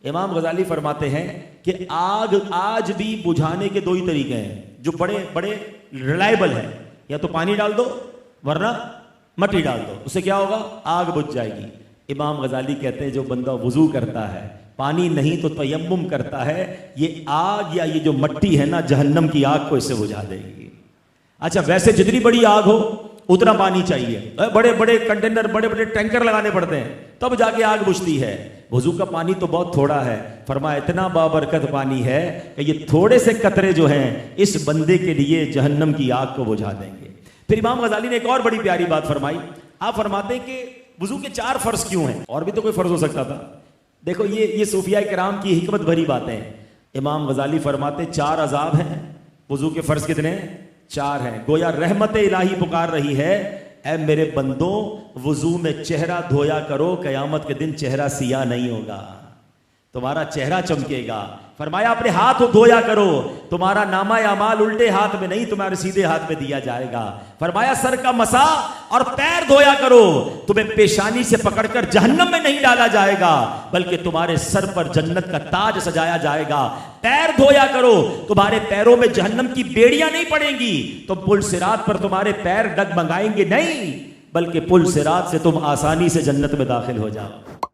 इमाम गजाली फरमाते हैं कि आग आज भी बुझाने के दो ही तरीके हैं जो बड़े बड़े रिलायबल हैं। या तो पानी डाल दो वरना मट्टी डाल दो, उससे क्या होगा, आग बुझ जाएगी। इमाम गजाली कहते हैं जो बंदा वुजू करता है, पानी नहीं तो तयम्मुम करता है, ये आग या ये जो मट्टी है ना, जहन्नम की आग को इससे बुझा देगी। अच्छा, वैसे जितनी बड़ी आग हो उतना पानी चाहिए, बड़े बड़े कंटेनर, बड़े बड़े टैंकर लगाने पड़ते हैं तब जाके आग बुझती है। वुजू का पानी तो बहुत थोड़ा है, फरमाया इतना बाबरकत पानी है कि ये थोड़े से कतरे जो हैं इस बंदे के लिए जहन्नम की आग को बुझा देंगे। फिर इमाम गजाली ने एक और बड़ी प्यारी बात फरमाई। आप फरमाते हैं कि वुजू के 4 फर्ज क्यों हैं, और भी तो कोई फर्ज हो सकता था। देखो ये सूफिया किराम की हिकमत भरी बातें हैं। इमाम गजाली फरमाते 4 अजाब हैं, वुजू के फर्ज कितने हैं, 4 हैं। गोया रहमत इलाही पुकार रही है, ऐ मेरे बंदों वुजू में चेहरा धोया करो, कयामत के दिन चेहरा सिया नहीं होगा, तुम्हारा चेहरा चमकेगा। फरमाया अपने हाथ धोया करो, तुम्हारा नामा अमाल उल्टे हाथ में नहीं तुम्हारे सीधे हाथ में दिया जाएगा। फरमाया सर का मसा और पैर धोया करो, तुम्हें पेशानी से पकड़कर जहन्नम में नहीं डाला जाएगा बल्कि तुम्हारे सर पर जन्नत का ताज सजाया जाएगा। पैर धोया करो, तुम्हारे पैरों में जहन्नम की बेड़ियां नहीं पड़ेंगी, तो पुल सिरात पर तुम्हारे पैर डगमगाएंगे नहीं, बल्कि पुल सिरात से तुम आसानी से जन्नत में दाखिल हो जाओ।